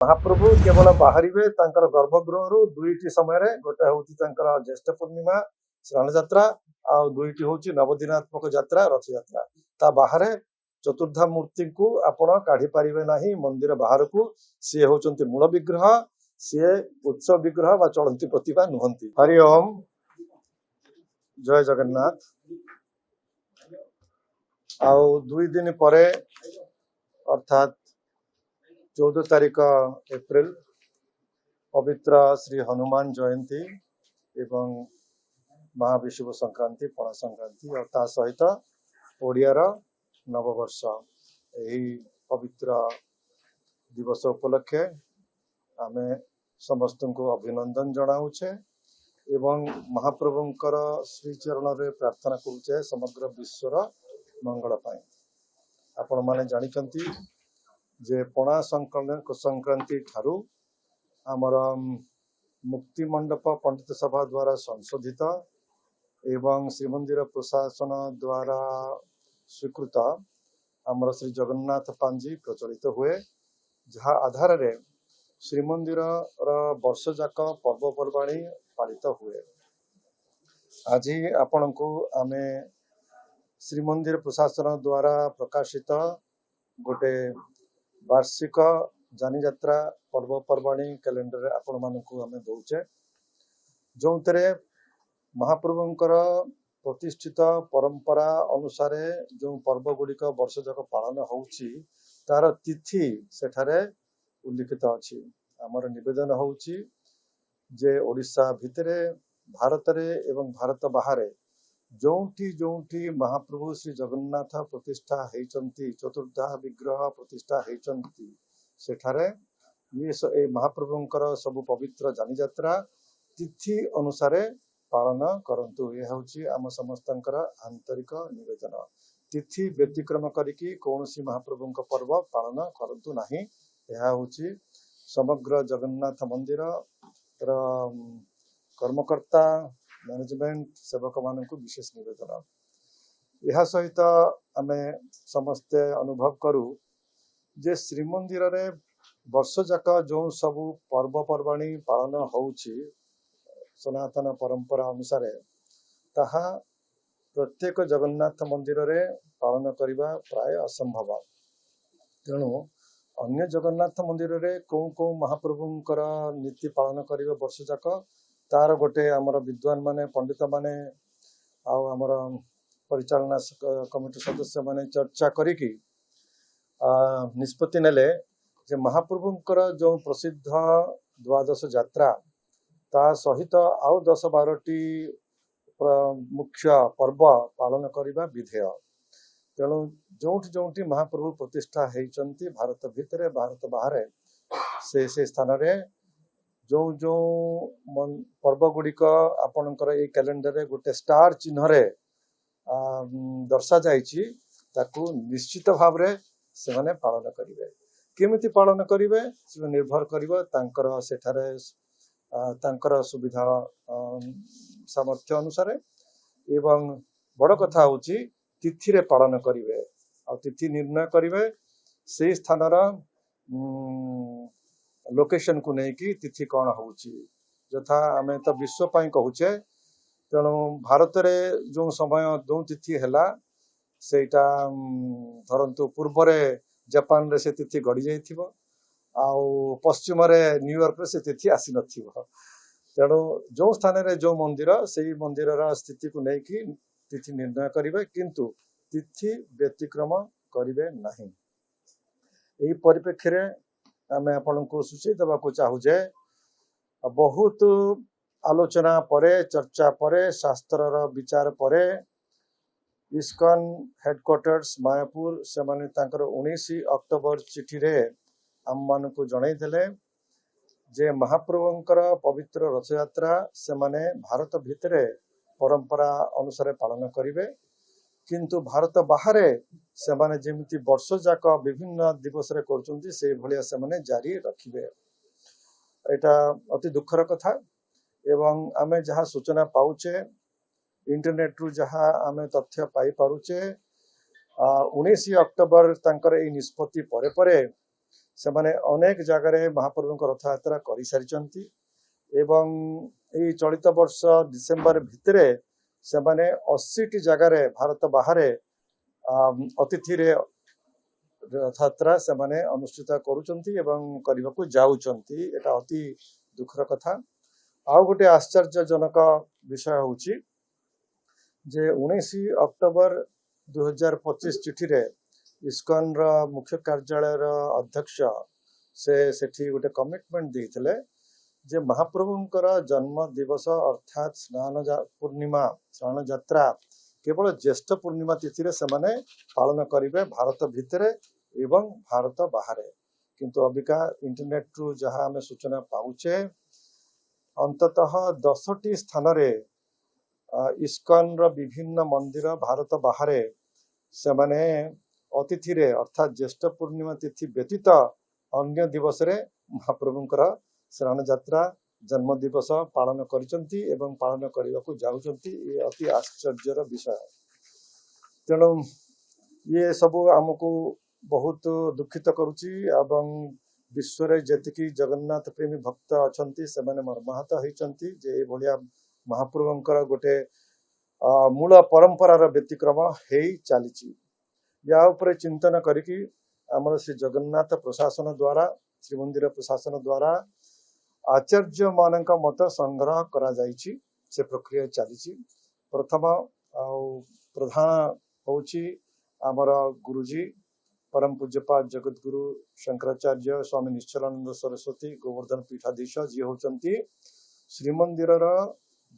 महाप्रभु केवल बाहर गर्भगृह दुईटी समय गोटे हूँ ज्येष्ठ पूर्णिमा स्नान यात्रा आ दुईटी हूँ नवदिनात्मक यात्रा रथ यात्रा ता बाहर चतुर्धा मूर्ति को आपण काढ़ी पारे ना मंदिर बाहर को सी हूँ मूल विग्रह सी उत्सव विग्रह व चलती प्रतिभा नुहति। हरि ओम जय जगन्नाथ। आउ दुई दिन परे अर्थात 14 तारिख एप्रिल पवित्र श्री हनुमान जयंती एवं महाविषुव संक्रांति पणा संक्रांति और ता सहित ओडियार नववर्ष यही पवित्र दिवस उपलक्षे आमे समस्त को अभिनंदन जनाऊे एवं महाप्रभुंकर श्रीचरण रे प्रार्थना करुचे समग्र विश्वर मंगल पाए। आपण माने जानिछंती जे पणा संक्रांति ठारू आमर मुक्ति मंडप पंडित सभा द्वारा संशोधित एवं श्रीमंदिर प्रशासन द्वारा स्वीकृत आमर श्री जगन्नाथ पांजी प्रचलित हुए जहाँ आधार रे श्रीमंदिर वर्ष जाक पर्वपर्वाणी पालित हुए। आज आपण को आमे श्रीमंदिर प्रशासन द्वारा प्रकाशित गोटे वार्षिक जानी यात्रा पर्वपर्वाणी कैलेंडर आपण मानकु आमे दौचे जो महाप्रभुंकर प्रतिष्ठित परंपरा अनुसार जो पर्व गुड़िक वर्ष जाक पालन होउची तार तिथि सेठारे उल्लिखित अछि। आमर निवेदन होउची जे ओडिशा भितरे भारत रे एवं भारत बाहर जोंटी जोंटी महाप्रभु श्री जगन्नाथ प्रतिष्ठा हेचंती चतुर्धा विग्रह प्रतिष्ठा हेचंती सेठारे ये महाप्रभुंकर सब पवित्र जानी यात्रा तिथि अनुसारे पालन करंतु। यह होची आम समस्तंकर आंतरिक निवेदन। तिथि व्यतिक्रम करिकी कौनसी महाप्रभुंक पर्व पालन करंतु नाही। यह होची समग्र जगन्नाथ मंदिर कर्मकर्ता मैनेजमेंट सेवक मान को विशेष निवेदन। यह सहित आमे समस्ते अनुभव करू जे श्रीमंदिर रे वर्ष जाक जो सबू पर्वपर्वाणी पालन होउची सनातन परंपरा अनुसार ताहा प्रत्येक जगन्नाथ मंदिर रे पालन करिबा प्राय असंभव। तेणु अन्य जगन्नाथ मंदिर रे कौ महाप्रभुंकर नीति पालन करिबा वर्ष जाक तार गोटे आमर विद्वान माने पंडित माने आमर परिचालना कमिटी सदस्य माने चर्चा करिकी निष्पत्ति नेले जे महाप्रभुंकर जो प्रसिद्ध द्वादश यात्रा ता सहित आउ 10-12टी मुख्य पर्व पालन करिबा विधेय। तेणु जोंठी जोंठी महाप्रभु प्रतिष्ठा हेचंती भारत भितरे भारत बाहर से स्थान रे जो जो पर्व गुड़िक आपणकर ये कैलेंडर रे गोटे स्टार चिन्ह रे दर्शा जाइछि ताकू निश्चित भाव रे से माने पालन करिवे। केमिति पालन करिवे से निर्भर करिवो तांकर सेठारे तांकर सुविधा सामर्थ्य अनुसार एवं बड़ कथा होची तिथि रे पालन करिवे आ तिथि निर्णय करिवे से स्थान रा लोकेशन को नहीं कि तिथि कौन होची यथा आमे तो विश्व पाई कहूचे। तेणु भारत रे जो समय जो तिथि हैला सेटा धरंतु पूर्व रे जापान रे से तिथि गड़ी जाइथिबो आउ पश्चिम रे न्यूयॉर्क रे से तिथि आसी नथिबो। तेणु जो स्थान रे जो मंदिर से मंदिर रा स्थिति को नहीं कि तिथि निर्णय करिवे किंतु तिथि व्यतिक्रम करिवे नहीं। एही परिप्रेक्षी रे आमे आपन को सूची देबा को चाहू जे बहुत आलोचना परे चर्चा परे शास्त्र रा विचार परे इस्कॉन हेडक्वार्टर्स मायापुर से माने तांकर 19 अक्टोबर चिठी रे आम मान को जणाई देले जे महाप्रभुंकर पवित्र रथ यात्रा से माने भारत भितरे परंपरा अनुसार पालन करिवे किंतु भारत बाहर से माने जेमिति वर्ष जाक विभिन्न दिवस रे करचुंती से भलिया से माने जारी रखिबे। एटा अति दुखर कथा एवं आमे जहाँ सूचना पाउचे इंटरनेट रु जहाँ आमे तथ्य पाई पारुचे 19 अक्टोबर तांकर ए निष्पत्ति परे परे ସେମାନେ ଅନେକ ଜାଗାରେ ମହାପ୍ରଭୁଙ୍କ ରଥଯାତ୍ରା କରିସାରିଛନ୍ତି ଏବଂ ଏଇ ଚଳିତ ବର୍ଷ ଡିସେମ୍ବର ଭିତରେ ସେମାନେ 80ଟି ଜାଗାରେ ଭାରତ ବାହାରେ ଅତିଥିରେ ରଥଯାତ୍ରା ସେମାନେ ଅନୁଷ୍ଠିତ କରୁଛନ୍ତି ଏବଂ କରିବାକୁ ଯାଉଛନ୍ତି। ଏଟା ଅତି ଦୁଃଖର କଥା। ଆଉ ଗୋଟେ ଆଶ୍ଚର୍ଯ୍ୟଜନକ ବିଷୟ ହେଉଛି ଯେ 19 ଅକ୍ଟୋବର 2025 ଚିଠିରେ ଇସ୍କନର ମୁଖ୍ୟ କାର୍ଯ୍ୟାଳୟର ଅଧ୍ୟକ୍ଷ ସେ ସେଠି ଗୋଟେ କମିଟମେଣ୍ଟ ଦେଇଥିଲେ ଯେ ମହାପ୍ରଭୁଙ୍କର ଜନ୍ମ ଦିବସ ଅର୍ଥାତ୍ ପୂର୍ଣ୍ଣିମା ସ୍ନାନ ଯାତ୍ରା କେବଳ ଜ୍ୟେଷ୍ଠ ପୂର୍ଣ୍ଣିମା ତିଥିରେ ସେମାନେ ପାଳନ କରିବେ ଭାରତ ଭିତରେ ଏବଂ ଭାରତ ବାହାରେ। କିନ୍ତୁ ଅବିକା ଇଣ୍ଟରନେଟରୁ ଯାହା ଆମେ ସୂଚନା ପାଉଛେ ଅନ୍ତତଃ 10ଟି ସ୍ଥାନରେ ଇସ୍କନର ବିଭିନ୍ନ ମନ୍ଦିର ଭାରତ ବାହାରେ ସେମାନେ ଅତିଥିରେ ଅର୍ଥାତ୍ ଜ୍ୟେଷ୍ଠ ପୂର୍ଣ୍ଣିମା ତିଥି ବ୍ୟତୀତ ଅନ୍ୟ ଦିବସରେ ମହାପ୍ରଭୁଙ୍କର ସ୍ନାନ ଯାତ୍ରା ଜନ୍ମ ଦିବସ ପାଳନ କରିଛନ୍ତି ଏବଂ ପାଳନ କରିବାକୁ ଯାଉଛନ୍ତି। ଏ ଅତି ଆଶ୍ଚର୍ଯ୍ୟର ବିଷୟ। ତେଣୁ ଇଏ ସବୁ ଆମକୁ ବହୁତ ଦୁଃଖିତ କରୁଛି ଏବଂ ବିଶ୍ୱରେ ଯେତିକି ଜଗନ୍ନାଥ ପ୍ରେମୀ ଭକ୍ତ ଅଛନ୍ତି ସେମାନେ ମର୍ମାହତ ହେଇଛନ୍ତି ଯେ ଏଭଳିଆ ମହାପ୍ରଭୁଙ୍କର ଗୋଟେ ମୂଳ ପରମ୍ପରାର ବ୍ୟତିକ୍ରମ ହେଇ ଚାଲିଛି। ୟା ଉପରେ ଚିନ୍ତନ କରିକି ଆମର ଶ୍ରୀ ଜଗନ୍ନାଥ ପ୍ରଶାସନ ଦ୍ୱାରା ଶ୍ରୀମନ୍ଦିର ପ୍ରଶାସନ ଦ୍ୱାରା ଆଚାର୍ଯ୍ୟ ମାନଙ୍କ ମତ ସଂଗ୍ରହ କରାଯାଇଛି। ସେ ପ୍ରକ୍ରିୟା ଚାଲିଛି। ପ୍ରଥମ ଆଉ ପ୍ରଧାନ ହେଉଛି ଆମର ଗୁରୁଜୀ परम पूज्यपाद जगतगुरु शंकराचार्य स्वामी निश्चलानंद सरस्वती गोवर्धन पीठाधीश जी होचंती श्रीमंदिर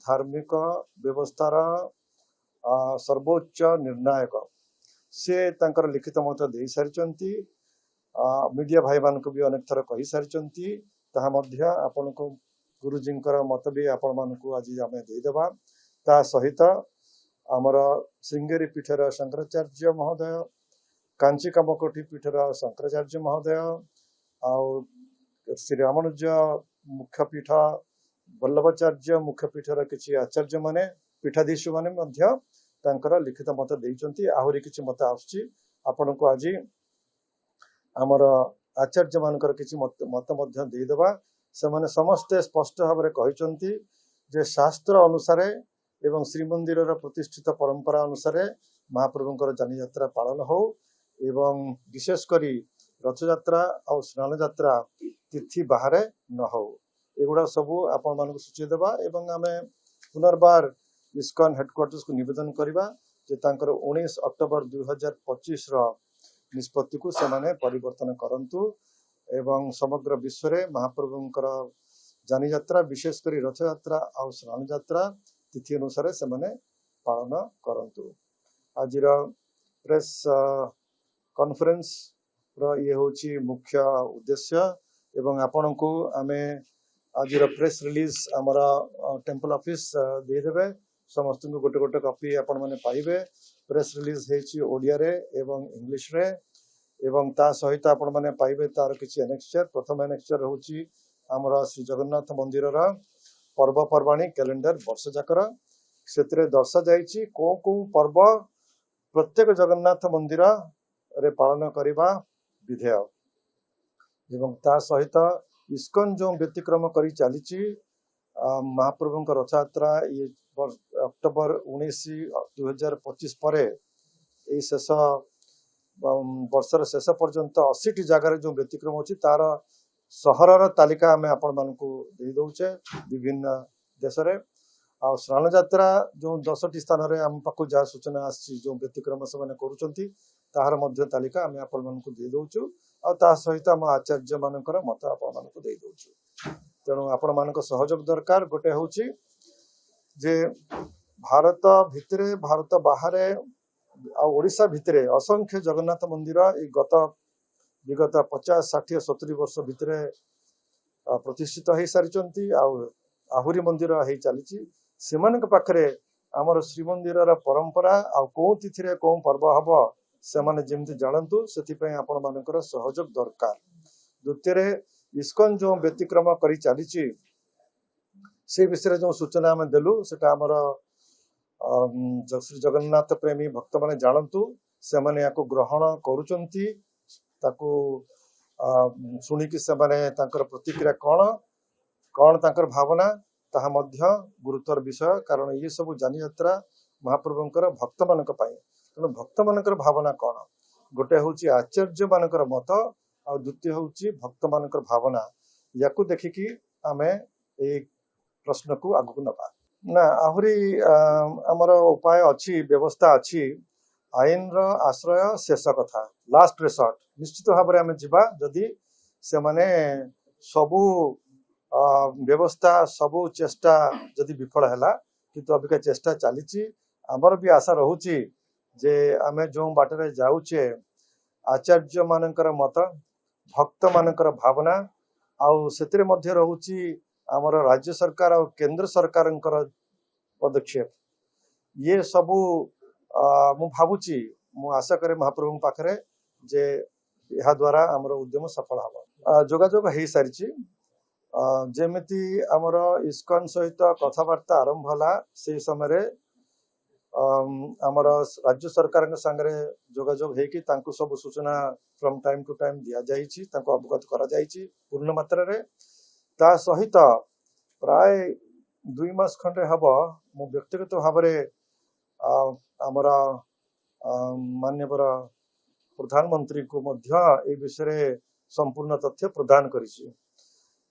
धार्मिक व्यवस्थार सर्वोच्च निर्णायक। से तांकर लिखित मत दे सारी मीडिया भाई मान को भी अनेक थर कही सारी ताहा मध्य आपण को गुरुजी मत भी आपण मान को आज आम देदेबा। ता सहित आमर श्रृंगेरी पीठर शंकराचार्य महोदय कांची कामकोटी पीठर शंकराचार्य महोदय आउ श्री रामानुज मुख्य पीठ वल्लभाचार्य मुख्य पीठर किसी आचार्य माने पीठाधीश माने मध्य तांकर लिखित मत देइचंती। आहुरी किछि मत आसुची आपण को आज आमर आचार्य मानकर किछि मत मध्य देदेबा। सेमाने समस्ते स्पष्ट भाव में कहिचंती जे शास्त्र अनुसार एवं श्रीमंदिर प्रतिष्ठित परंपरा अनुसार महाप्रभुंकर जानी यात्रा पालन हो एवं विशेषकर रथयात्रा और स्नान यात्रा तिथि बाहर न हो एगुड़ा सबू आपण मान सूची देवा एवं आम पुनर्बार इस्कन हेडक्वार्टर्स को निवेदन करवा जे तांकर 19 अक्टोबर 2025 निष्पत्ति को सेमाने परिवर्तन करंतु एवं समग्र विश्व में महाप्रभुंकर जानी यात्रा विशेषकर रथयात्रा और स्नान यात्रा तिथि अनुसार सेमाने पालन करंतु। आज प्रेस कॉन्फ्रेंस ये होची मुख्य उद्देश्य एवं आपण को आमे आज प्रेस रिलीज हमारा टेम्पल ऑफिस दे देबे समस्त को गोटे गोटे कॉपी आपण माने पाइबे। प्रेस रिलीज हेची ओडिया रे एवं इंग्लिश रे एवं ता सहित आपण माने पाइबे तार किछि एनेक्सचर। प्रथम एनेक्सचर होची हमरा श्री जगन्नाथ मंदिर रा पर्व पर्वाणी कैलेंडर वर्ष जाकर सेतरे दर्शा जाइछि को पर्व प्रत्येक जगन्नाथ मंदिर रे पालन करिबा विधेय एवं ता सहित इस्कन जो व्यतिक्रम करी चलीची महाप्रभुंक रथयात्रा ये अक्टोबर 19 2025 पर शेष वर्षर शेष पर्यंत 80टी जगार जो व्यतिक्रम अच्छी तार सहरर तालिका आम आपण मान दे दौचे विभिन्न देश रे। आ स्नान यात्रा जो 10टी स्थान आम पाक जहाँ सूचना आसी जो व्यतिक्रम से करुँच ताहार मध्य तालिका आम आपण मान दे दौचु आ सहित आम आचार्य मानकर मत आपण मान दे दौचु। तेणु आपण मान सहयोग दरकार। गोटे हूँ जे भारत भितरे भारत बाहर ओडिशा भितरे असंख्य जगन्नाथ मंदिर विगत 50 60 70 वर्ष भितरे प्रतिष्ठित हो सारी आहुरी मंदिर हो चली से पाखे आमर श्रीमंदिर परंपरा आ कौ तिथि कौ पर्व हम से जमी जानतु से आपण मानकर सहयोग दरकार। द्वितीय इस्कन जो व्यतिक्रम करी चली से विषय जो सूचना आम देलु सेटा आमर श्री जगन्नाथ प्रेमी भक्त माने जानतु से माने याको ग्रहण करुचंती ताकू शुणिकी से प्रतिक्रिया कौन तांकर भावना ताहा मध्य गुरुतर विषय कारण ये सब जानी यात्रा महाप्रभुंकर भक्त मानक पाई तेणु भक्त मानकर भावना कौन गोटे हूँ आचार्य मानकर मत आ द्वितीय हूँ भक्त मानकर भावना या देखिकी आमे ए प्रश्न को आगु नबा ना आहुरी आमर उपाय अच्छी व्यवस्था अच्छी आईन रो आश्रय शेष कथा लास्ट रिसोर्ट निश्चित भाव में आम जा जदि से माने सबू व्यवस्था सबू चेष्टा जदि विफल है किंतु अबिका चेष्टा चली आमर भी आशा रोचे जे आमे जो बाटरे जाऊचे आचार्य मानकर मत भक्त मानकर भावना आउ सेतिरे मध्य रहुची आमर राज्य सरकार और केंद्र सरकार पदक्षेप ये सबू मु भावुची मु आशा करे महाप्रभु पाखरे जे यह द्वारा आमर उद्यम सफल हम जोगाजोग हो सारी जेमिति आमर इस्कन सहित कथबार्ता आरंभ होला से समय आमर राज्य सरकार संगे जोगाजोग होगी सब सूचना फ्रॉम टाइम टू टाइम दि जाइए अवगत करा जाइए पूर्ण मात्रा रे ता सहित प्राय 2 मास खंडे हम मु व्यक्तिगत भाव आमर माननीय प्रधानमंत्री को मध्य ए विषय संपूर्ण तथ्य प्रदान करिछि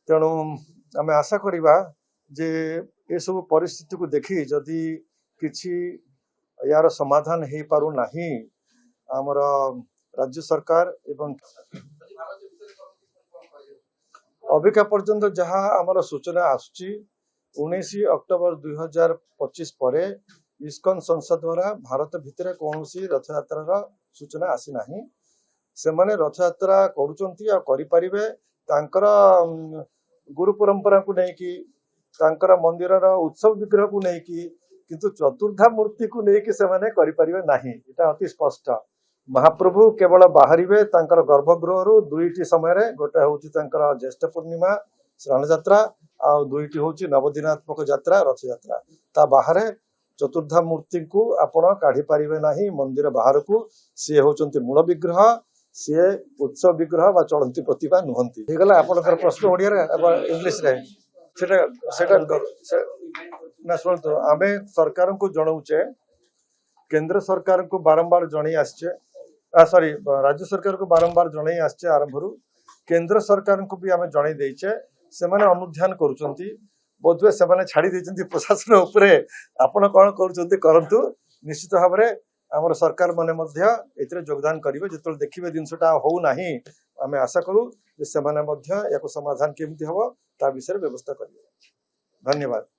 तेणु आम आशा करिबा जे ए सब परिस्थिति को देखी जदि किछि यार समाधान हो पारु नाही आमर राज्य सरकार एवं अबिका पर्यंत जहाँ आमर सूचना आसुची 19 अक्टोबर 2025 पर इस्कन संसद द्वारा भारत भितर कौन रथ यात्रा सूचना आसी नाही से माने रथ यात्रा करुचंती आ करि परिबे तांकर गुरु परंपरा को नहीं कि तांकर मंदिर उत्सव विग्रह को नहीं कि किंतु चतुर्धा मूर्ति को नहीं कि से माने करि परिबे नाही एटा अति स्पष्ट महाप्रभु केवल बाहरिबे तांकर गर्भगृह रु दुईटी समय रे गोटे होची तांकर ज्येष्ठ पूर्णिमा श्रावण यात्रा आ दुईटी होची नवदिनात्मक यात्रा रथ यात्रा ता बाहरे चतुर्धा मूर्ति को आपण काढ़ी पारिबे नाही मंदिर बाहर को सी होचंती मूल विग्रह सी उत्सव विग्रह बा चलंती प्रतिभा नुहंती हे गला आपनकर प्रश्न ओडिया रे इंग्लिश रे सेटा सेटा ना सुनतो आमे सरकार को जणाउचे केंद्र सरकार को बारंबार जणाई आछे सॉरी राज्य सरकार को बारंबार जणाई आछे आरंभरू केंद्र सरकार को भी आमे जणाई देइचे से माने अनुध्यान करूचंती बोधवे से माने छाड़ी देचंती प्रशासन उपरे आपण कोन करूचंती करंतु निश्चित भाव में आमर सरकार माने मध्य एतरे योगदान करिवे जेतल देखिबे जिंसटा हो नाही आमे आशा करू जे से माने मध्य याको समाधान केमति हबो ता विषय व्यवस्था करिवे धन्यवाद।